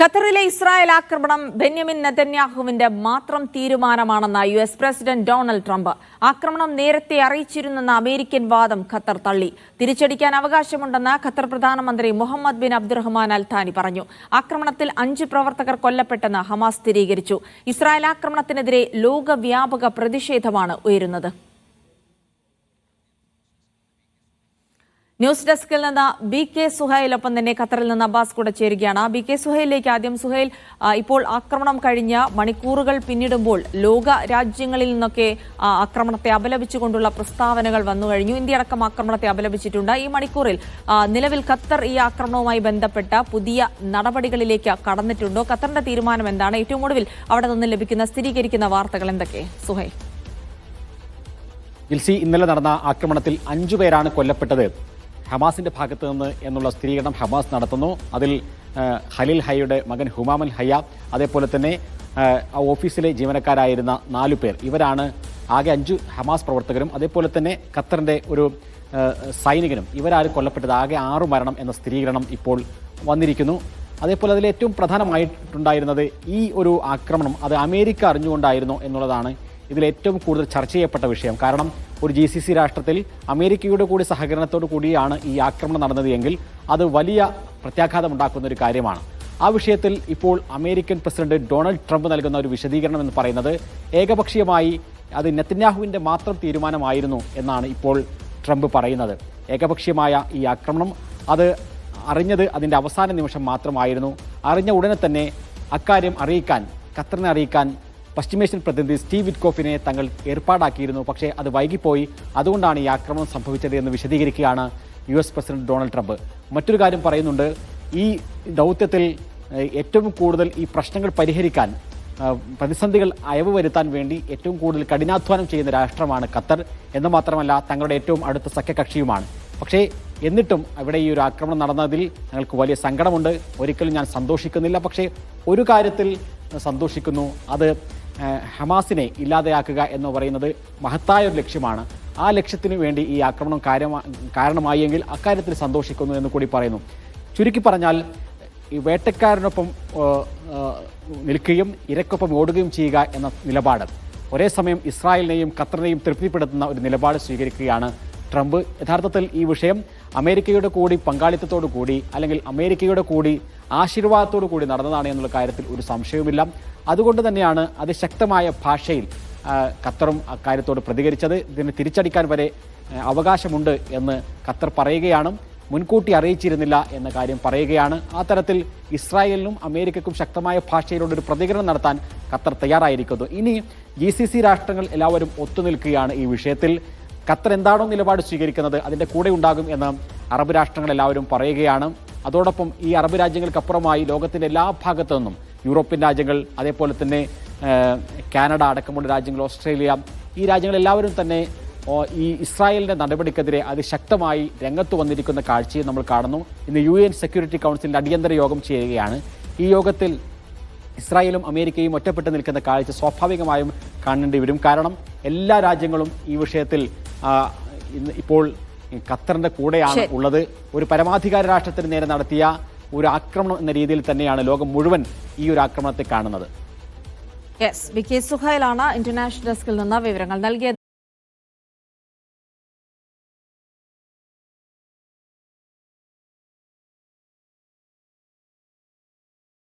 ഖത്തറിലെ ഇസ്രായേൽ ആക്രമണം ബെന്യാമിൻ നെതന്യാഹുവിന്റെ മാത്രം തീരുമാനമാണെന്ന് യുഎസ് പ്രസിഡന്റ് ഡൊണാൾഡ് ട്രംപ്. ആക്രമണം നേരത്തെ അറിയിച്ചിരുന്നെന്ന അമേരിക്കൻ വാദം ഖത്തർ തള്ളി. തിരിച്ചടിക്കാൻ അവകാശമുണ്ടെന്ന് ഖത്തർ പ്രധാനമന്ത്രി മുഹമ്മദ് ബിൻ അബ്ദുറഹ്മാൻ അൽ താനി പറഞ്ഞു. ആക്രമണത്തിൽ 5 പ്രവർത്തകർ കൊല്ലപ്പെട്ടെന്ന് ഹമാസ് സ്ഥിരീകരിച്ചു. ഇസ്രായേൽ ആക്രമണത്തിനെതിരെ ലോകവ്യാപക പ്രതിഷേധമാണ് ഉയരുന്നത്. ന്യൂസ് ഡെസ്കിൽ നിന്ന് ബി കെ സുഹൈലൊപ്പം തന്നെ ഖത്തറിൽ നിന്ന് അബ്ബാസ് കൂടെ ചേരുകയാണ്. ബി കെ സുഹൈലിലേക്ക് ആദ്യം. സുഹൈൽ, ഇപ്പോൾ ആക്രമണം കഴിഞ്ഞ മണിക്കൂറുകൾ പിന്നിടുമ്പോൾ ലോക രാജ്യങ്ങളിൽ നിന്നൊക്കെ ആക്രമണത്തെ അപലപിച്ചുകൊണ്ടുള്ള പ്രസ്താവനകൾ വന്നു കഴിഞ്ഞു. ഇന്ത്യ അടക്കം ആക്രമണത്തെ അപലപിച്ചിട്ടുണ്ട്. ഈ മണിക്കൂറിൽ നിലവിൽ ഖത്തർ ഈ ആക്രമണവുമായി ബന്ധപ്പെട്ട പുതിയ നടപടികളിലേക്ക് കടന്നിട്ടുണ്ടോ? ഖത്തറിന്റെ തീരുമാനം എന്താണ്? ഏറ്റവും ഒടുവിൽ അവിടെ നിന്ന് ലഭിക്കുന്ന സ്ഥിരീകരിക്കുന്ന വാർത്തകൾ എന്തൊക്കെ? സുഹൈൽ. ജിൽസി, ഇന്നലെ നടന്ന ആക്രമണത്തിൽ 5 പേരാണ് കൊല്ലപ്പെട്ടത് ഹമാസിന്റെ ഭാഗത്ത് നിന്ന് എന്നുള്ള സ്ഥിരീകരണം ഹമാസ് നടത്തുന്നു. അതിൽ ഖലീൽ ഹയ്യയുടെ മകൻ ഹുമാമൽ ഹയ്യ, അതേപോലെ തന്നെ ഓഫീസിലെ ജീവനക്കാരായിരുന്ന 4 പേർ, ഇവരാണ് ആകെ 5 ഹമാസ് പ്രവർത്തകരും അതേപോലെ തന്നെ ഖത്തറിന്റെ ഒരു സൈനികനും, ഇവരാരും കൊല്ലപ്പെട്ടത്. ആകെ 6 മരണം എന്ന സ്ഥിരീകരണം ഇപ്പോൾ വന്നിരിക്കുന്നു. അതേപോലെ അതിൽ ഏറ്റവും പ്രധാനമായിട്ടുണ്ടായിരുന്നത് ഈ ഒരു ആക്രമണം അത് അമേരിക്ക അറിഞ്ഞുകൊണ്ടായിരുന്നു എന്നുള്ളതാണ് ഇതിൽ ഏറ്റവും കൂടുതൽ ചർച്ച ചെയ്യപ്പെട്ട വിഷയം. കാരണം ഒരു GCC രാഷ്ട്രത്തിൽ അമേരിക്കയുടെ കൂടി സഹകരണത്തോടു കൂടിയാണ് ഈ ആക്രമണം നടന്നത് എങ്കിൽ അത് വലിയ പ്രത്യാഘാതമുണ്ടാക്കുന്ന ഒരു കാര്യമാണ്. ആ വിഷയത്തിൽ ഇപ്പോൾ അമേരിക്കൻ പ്രസിഡന്റ് ഡൊണാൾഡ് ട്രംപ് നൽകുന്ന ഒരു വിശദീകരണം എന്ന് പറയുന്നത് ഏകപക്ഷീയമായി അത് നെതന്യാഹുവിൻ്റെ മാത്രം തീരുമാനമായിരുന്നു എന്നാണ് ഇപ്പോൾ ട്രംപ് പറയുന്നത്. ഏകപക്ഷീയമായ ഈ ആക്രമണം അത് അറിഞ്ഞത് അതിൻ്റെ അവസാന നിമിഷം മാത്രമായിരുന്നു. അറിഞ്ഞ ഉടനെ തന്നെ അക്കാര്യം അറിയിക്കാൻ, ഖത്തറിനെ അറിയിക്കാൻ പശ്ചിമേഷ്യൻ പ്രതിനിധി സ്റ്റീവ് വിറ്റ്കോഫിനെ തങ്ങൾ ഏർപ്പാടാക്കിയിരുന്നു. പക്ഷേ അത് വൈകിപ്പോയി, അതുകൊണ്ടാണ് ഈ ആക്രമണം സംഭവിച്ചത് എന്ന് വിശദീകരിക്കുകയാണ് US പ്രസിഡന്റ് ഡൊണാൾഡ് ട്രംപ്. മറ്റൊരു കാര്യം പറയുന്നുണ്ട്, ഈ ദൗത്യത്തിൽ ഏറ്റവും കൂടുതൽ ഈ പ്രശ്നങ്ങൾ പരിഹരിക്കാൻ, പ്രതിസന്ധികൾ അയവ് വരുത്താൻ വേണ്ടി ഏറ്റവും കൂടുതൽ കഠിനാധ്വാനം ചെയ്യുന്ന രാഷ്ട്രമാണ് ഖത്തർ എന്ന് മാത്രമല്ല തങ്ങളുടെ ഏറ്റവും അടുത്ത സഖ്യകക്ഷിയുമാണ്. പക്ഷേ എന്നിട്ടും അവിടെ ഈ ഒരു ആക്രമണം നടന്നതിൽ ഞങ്ങൾക്ക് വലിയ സങ്കടമുണ്ട്. ഒരിക്കലും ഞാൻ സന്തോഷിക്കുന്നില്ല. പക്ഷേ ഒരു കാര്യത്തിൽ സന്തോഷിക്കുന്നു, അത് ഹമാസിനെ ഇല്ലാതെയാക്കുക എന്ന് പറയുന്നത് മഹത്തായ ഒരു ലക്ഷ്യമാണ്. ആ ലക്ഷ്യത്തിന് വേണ്ടി ഈ ആക്രമണം കാരണമായി എങ്കിൽ അക്കാര്യത്തിൽ സന്തോഷിക്കുന്നു എന്ന് കൂടി പറയുന്നു. ചുരുക്കി പറഞ്ഞാൽ ഈ വേട്ടക്കാരനൊപ്പം നിൽക്കുകയും ഇരക്കൊപ്പം ഓടുകയും ചെയ്യുക എന്ന നിലപാട്, ഒരേ സമയം ഇസ്രായേലിനെയും ഖത്തറിനെയും തൃപ്തിപ്പെടുത്തുന്ന ഒരു നിലപാട് സ്വീകരിക്കുകയാണ് ട്രംപ്. യഥാർത്ഥത്തിൽ ഈ വിഷയം അമേരിക്കയുടെ കൂടി പങ്കാളിത്തത്തോടു കൂടി അല്ലെങ്കിൽ അമേരിക്കയുടെ കൂടി ആശീർവാദത്തോടു കൂടി നടന്നതാണ് എന്നുള്ള കാര്യത്തിൽ ഒരു സംശയവുമില്ല. അതുകൊണ്ട് തന്നെയാണ് അതിശക്തമായ ഭാഷയിൽ ഖത്തറും അക്കാര്യത്തോട് പ്രതികരിച്ചത്. ഇതിന് തിരിച്ചടിക്കാൻ വരെ അവകാശമുണ്ട് എന്ന് ഖത്തർ പറയുകയാണ്. മുൻകൂട്ടി അറിയിച്ചിരുന്നില്ല എന്ന കാര്യം പറയുകയാണ്. ആ തരത്തിൽ ഇസ്രായേലിനും അമേരിക്കയ്ക്കും ശക്തമായ ഭാഷയിലൂടെ ഒരു പ്രതികരണം നടത്താൻ ഖത്തർ തയ്യാറായിരിക്കുന്നു. ഇനി GCC രാഷ്ട്രങ്ങൾ എല്ലാവരും ഒത്തുനിൽക്കുകയാണ് ഈ വിഷയത്തിൽ. ഖത്തർ എന്താണോ നിലപാട് സ്വീകരിക്കുന്നത് അതിൻ്റെ കൂടെ ഉണ്ടാകും എന്ന് അറബ് രാഷ്ട്രങ്ങൾ എല്ലാവരും പറയുകയാണ്. അതോടൊപ്പം ഈ അറബ് രാജ്യങ്ങൾക്കപ്പുറമായി ലോകത്തിൻ്റെ എല്ലാ ഭാഗത്തു നിന്നും യൂറോപ്യൻ രാജ്യങ്ങൾ, അതേപോലെ തന്നെ കാനഡ അടക്കമുള്ള രാജ്യങ്ങൾ, ഓസ്ട്രേലിയ, ഈ രാജ്യങ്ങളെല്ലാവരും തന്നെ ഈ ഇസ്രായേലിൻ്റെ നടപടിക്കെതിരെ അതിശക്തമായി രംഗത്ത് വന്നിരിക്കുന്ന കാഴ്ചയും നമ്മൾ കാണുന്നു. ഇന്ന് UN സെക്യൂരിറ്റി കൗൺസിലിൻ്റെ അടിയന്തര യോഗം ചേരുകയാണ്. ഈ യോഗത്തിൽ ഇസ്രായേലും അമേരിക്കയും ഒറ്റപ്പെട്ട് നിൽക്കുന്ന കാഴ്ച സ്വാഭാവികമായും കാണേണ്ടി വരും. കാരണം എല്ലാ രാജ്യങ്ങളും ഈ വിഷയത്തിൽ ഇപ്പോൾ ഖത്തറിന്റെ കൂടെയാണ് ഉള്ളത്. ഒരു പരമാധികാര രാഷ്ട്രത്തിന് നേരെ നടത്തിയ ഒരു ആക്രമണം എന്ന രീതിയിൽ തന്നെയാണ് ലോകം മുഴുവൻ ഈ ഒരു ആക്രമണത്തെ കാണുന്നത്. ബി കെ സുഹൈലാണ് ഇന്റർനാഷണൽ ഡെസ്കിൽ നിന്ന് വിവരങ്ങൾ നൽകിയത്.